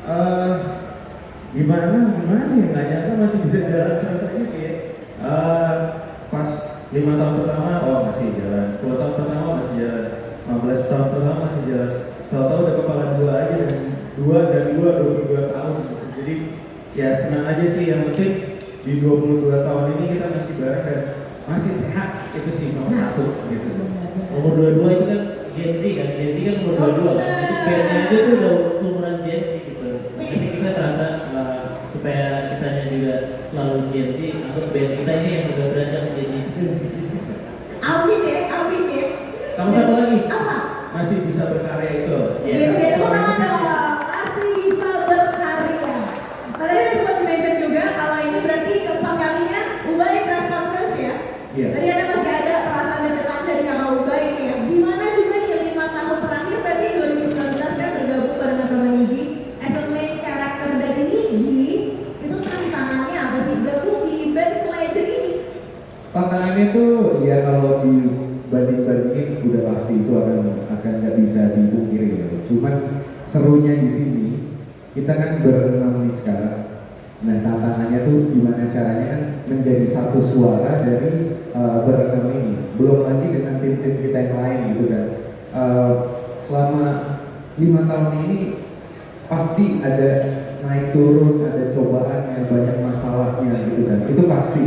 Eh, gimana ya, nggak nyangka masih bisa jalan terus aja sih ya. Pas 5 tahun pertama, oh masih jalan, 10 tahun pertama masih jalan, 15 tahun pertama masih jalan. Tahu-tahu udah kepala dua aja, dan dua 22 tahun gitu. Jadi ya senang aja sih, yang penting di 22 tahun ini kita masih bareng dan masih sehat, itu sih nomor satu gitu sih. Umur 22 itu kan Gen Z kan, Gen Z kan umur 22 kan. Itu bandnya aja tuh udah seumuran Gen Z gitu. Jadi kita terasa supaya kitanya juga selalu Gen Z, atau band kita ini yang udah beranjak menjadi Gen Z. Amin ya. Sama satu lagi, Apa? masih bisa berkarya itu. Iya, Seorang musisi. Masih bisa berkarya. Nah tadi ada sempat di-mention juga kalau ini berarti keempat kalinya Ubay press conference ya. Iya. Tadi ada masih ada perasaan deg-degan dari kakak Ubay ini ya. Gimana juga nih 5 tahun terakhir berarti 2019 kan bergabung barengan sama Niji. As a main character dari Niji, itu tantangannya apa sih gabung di band Legend ini? Tantangannya tuh ya kalau dibanding-bandingin udah pasti itu akan nggak bisa dipungkiri ya. Cuman serunya di sini kita kan berenam nih sekarang. Nah tantangannya tuh gimana caranya kan menjadi satu suara dari berenam ini. Belum lagi dengan tim-tim kita yang lain gitu kan. Selama 5 tahun ini pasti ada naik turun, ada cobaan yang banyak masalahnya gitu kan. Itu pasti.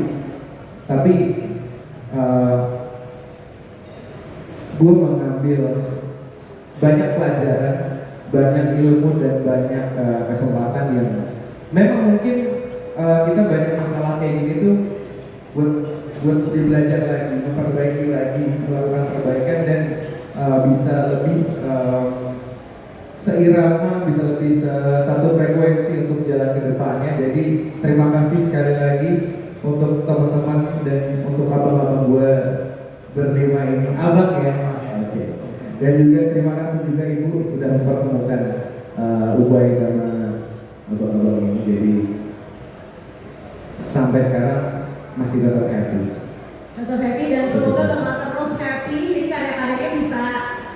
Tapi gue mengambil banyak pelajaran, banyak ilmu dan banyak kesempatan yang memang mungkin kita banyak masalah kayak gini tuh buat lebih belajar lagi, memperbaiki lagi, melakukan perbaikan dan bisa lebih seirama, bisa lebih satu frekuensi untuk jalan ke depannya. Jadi terima kasih sekali lagi untuk teman-teman dan untuk abang-abang gue berlima ini, abang ya. Oke. Dan juga terima kasih juga ibu sudah mempertemukan Ubay sama abang-abang ini. Jadi sampai sekarang masih tetap happy. Tetap happy dan semoga bakal terus happy. Jadi karya-karyanya bisa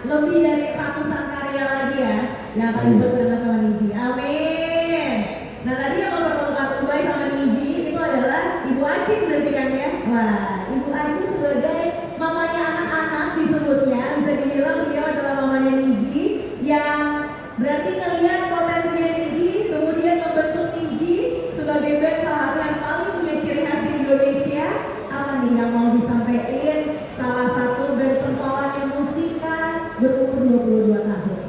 lebih dari ratusan karya lagi ya yang akan dibuat bersama sama Niji. Amin. Nah tadi yang mempertemukan Ubay sama Niji itu adalah Ibu Acin berarti kan ya? Wah, Ibu Acin sebagai mamanya anak-anak disebutnya, bisa dibilang beliau adalah mamanya Niji yang berarti ngelihat potensinya Niji, kemudian membentuk Niji sebagai band salah satu yang paling punya ciri khas di Indonesia. Apa nih yang mau disampaikan salah satu band pentolannya musika berumur 22 tahun?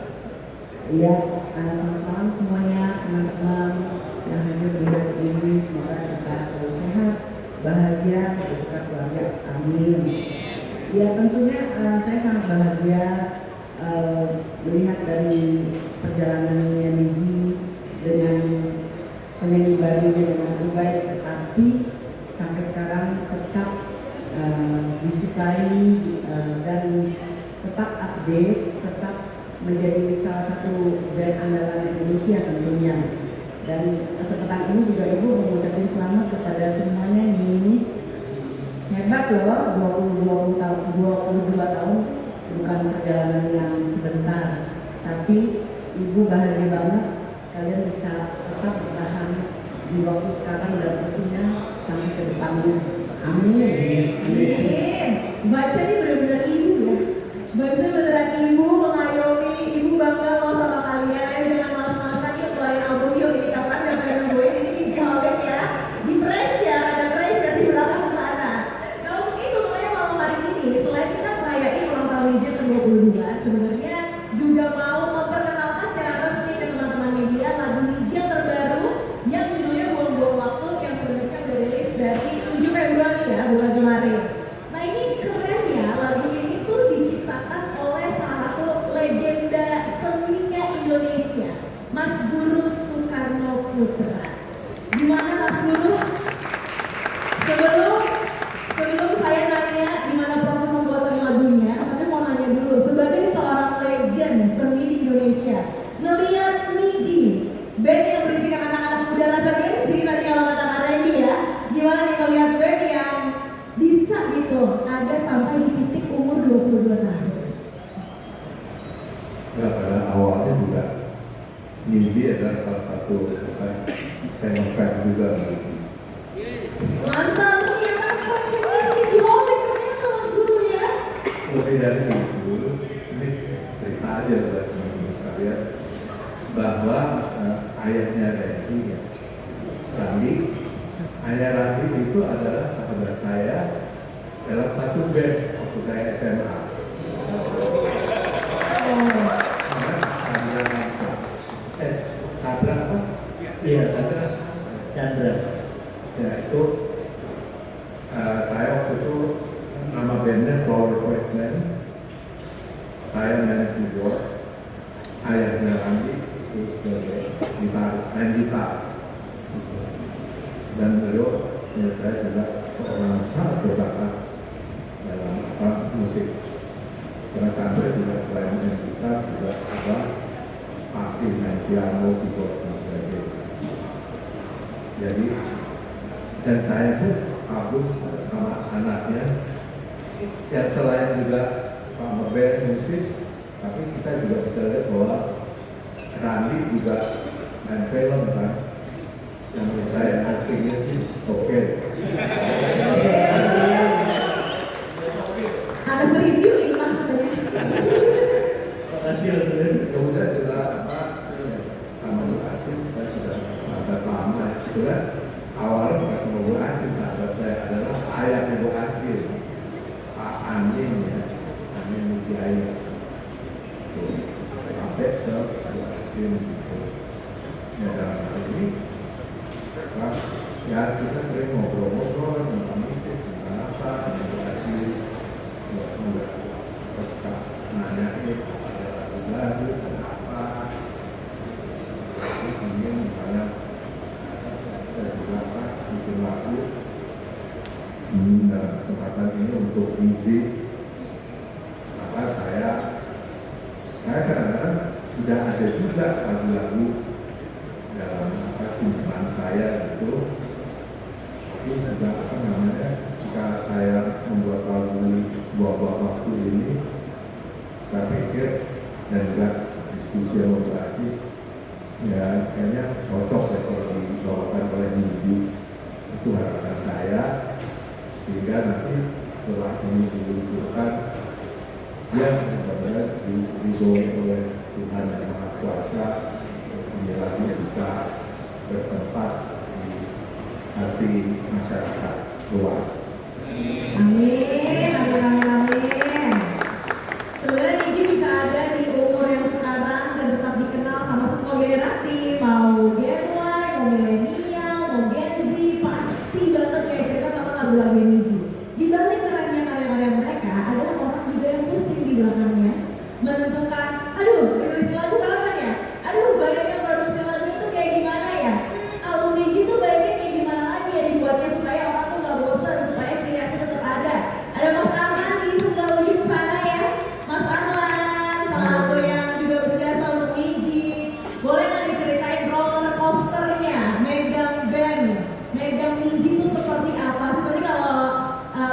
Iya, selamat malam semuanya teman-teman yang hadir di hari ini. Semoga kita selalu sehat, bahagia, beserta keluarga. Amin. Ya tentunya saya sangat bahagia melihat dari perjalanannya Niji dengan penyanyi barunya dengan Ubay, tetapi sampai sekarang tetap disukai dan tetap update, tetap menjadi salah satu band andalan Indonesia tentunya. Dan kesempatan ini juga Ibu mengucapkan selamat kepada semuanya ini. Hebat loh, 22 tahun bukan perjalanan yang sebentar. Tapi Ibu bahagia banget kalian bisa tetap bertahan di waktu sekarang dan tentunya sampai ke depannya. Amin. Amin. Vibes-nya ini benar-benar ibu ya. Vibes-nya beneran ibu mengayomi, ibu bangga loh sama kalian. Ayo jangan malas-malasan yuk keluarin album yuk. Ini kapan gak pernah nungguin ini jawabin ya. Di pressure, ada pressure di belakang sana. Nah untuk itu makanya malam hari ini selain kita merayain ulang tahun Niji ke-22, sebenarnya juga mau memperkenalkan secara resmi ke teman-teman media lagu Niji yang terbaru yang judulnya Buang-Buang Waktu yang sebenarnya udah rilis dari 7 Februari ya, bulan kemarin. Nah ini keren ya, lagu ini tuh diciptakan oleh salah satu legenda seninya Indonesia, Mas Guru Soekarno Putra. Gimana Mas Guru? Sebelum saya nanya gimana proses pembuatan lagunya, tapi mau nanya dulu sebagai seorang legend seni di Indonesia, ngelihat Niji, band yang berisikan anak-anak muda rasa gengsi tadi kalau kata Kak Randy ya, gimana nih ngelihat band yang bisa gitu ada sampai di titik umur 22 tahun? Ya pada awalnya juga Niji adalah salah satu saya ngefans juga gitu. Mantap, ternyata fansnya Nijiholic ternyata Mas Guru ya. Lebih dari itu, ini cerita aja buat teman-teman sekalian bahwa ayahnya Randy, ayah Randy itu adalah sahabat saya dalam satu band waktu saya SMA. Chandra apa? Iya, Chandra. Chandra. Ya itu saya waktu itu nama bandnya Flower Poet Band. Saya main keyboard, ayahnya Randy itu sebagai gitaris, main gitar. Dan beliau menurut saya juga seorang sangat berbakat dalam musik. Karena Chandra juga selain main gitar juga fasih main piano, keyboard dan sebagainya. Jadi dan saya pun kagum sama anaknya yang selain juga ngeband musik, tapi kita juga bisa lihat bahwa Randy juga main film kan, yang menurut saya actingnya sih oke. Harus review ini mah katanya. Makasih Mas Guru. Kemudian juga sama Bu Acin, saya sudah sahabat lama sebetulnya. Awalnya bukan sama Bu Acin, sahabat saya adalah ayahnya Bu Acin, Pak Amin ya, Amin Mujaya. Sampai ke Bu Acin gitu. Ya dalam hal ini, ya kita sering ngobrol-ngobrol tentang musik, tentang apa, tentang Bu Acin. Ya enggak, terus nanyain ada lagu-lagu, ada apa. Kemudian misalnya saya juga bikin lagu dalam kesempatan ini untuk Niji, maka saya kadang-kadang sudah ada juga lagu-lagu dalam simpan saya gitu. Tapi juga jika saya membuat lagu buah-buah waktu ini, saya pikir dan juga diskusi yang berarti ya kayaknya cocok ya kalau dibawakan oleh Niji. Itu harapan saya, sehingga nanti setelah ini diluncurkan dia benar-benar diridhoi oleh Tuhan Yang Maha Kuasa, ini lagi bisa bertempat di hati masyarakat luas. Amin, amin, amin, amin. Sebenarnya Niji bisa ada di umur yang sekarang dan tetap dikenal sama semua generasi, mau Gen Y, mau milenial, mau Gen Z, pasti banget kayak cerita sama lagu-lagu Niji. Di balik kerennya karya-karya mereka, ada orang juga yang pusing di belakangnya menentukan, aduh rilis lagu kapan ya? Aduh baiknya produksi lagu itu kayak gimana ya? Album Niji itu baiknya kayak gimana lagi ya dibuatnya supaya orang tuh gak bosan, supaya ciri khasnya tetap ada. Ada Mas Arman di sebelah ujung sana ya, Mas Arman sama aku yang juga berjasa untuk Niji. Boleh nggak diceritain roller coasternya Megang Band, Megang Niji itu seperti apa? Seperti kalau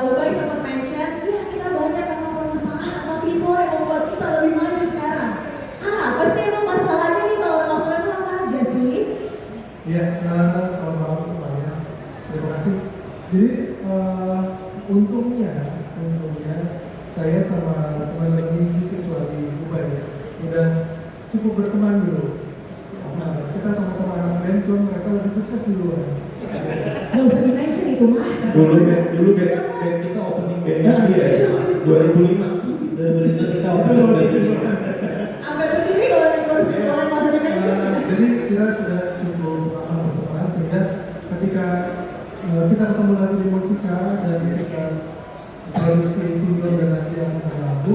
Ubay sempat mention, ya kita banyak yang mempermasalahkan, tapi itu yang membuat kita lebih maju sekarang. Apa sih emang masalahnya nih roller coaster itu apa aja sih? Ya, selamat malam semuanya. Terima kasih. Jadi untungnya saya sama teman-teman Niji kecuali Ubay udah cukup berteman dulu. Kita sama-sama anak band, cuma mereka lebih sukses duluan. Gak usah di-mention itu mah. Dulu band kita opening bandnya dia ya, 2005. 2005 kita Itu nggak usah dibahas. Sampai berdiri kalau di kursi, boleh nggak usah di-mention. Jadi kita sudah cukup lama berteman sehingga ketika kita ketemu lagi di Musika dan ketika produksi single dan nanti yang berlaku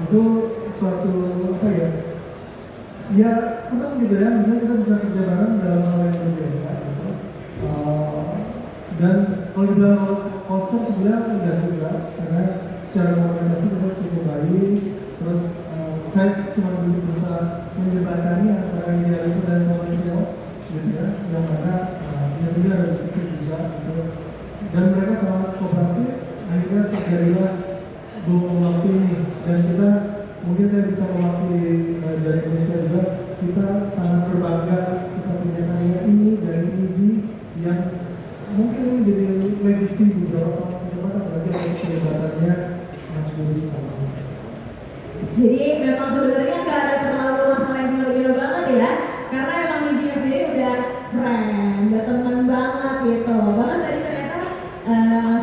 itu suatu apa ya? Ya senang gitu ya, misalnya kita bisa kerja bareng dalam hal yang berbeda gitu. Dan kalau dibilang roller coaster sebenarnya enggak juga, karena secara komunikasi kita cukup baik. Terus saya cuma berusaha menjembatani antara idealisme dan komersial gitu ya, yang mana ya juga ada diskusi juga gitu. Dan mereka sangat kooperatif, akhirnya terjadilah bom waktu ini. Dan kita mungkin saya bisa mewakili dari Musika juga, kita sangat berbakti Jadi memang sebenarnya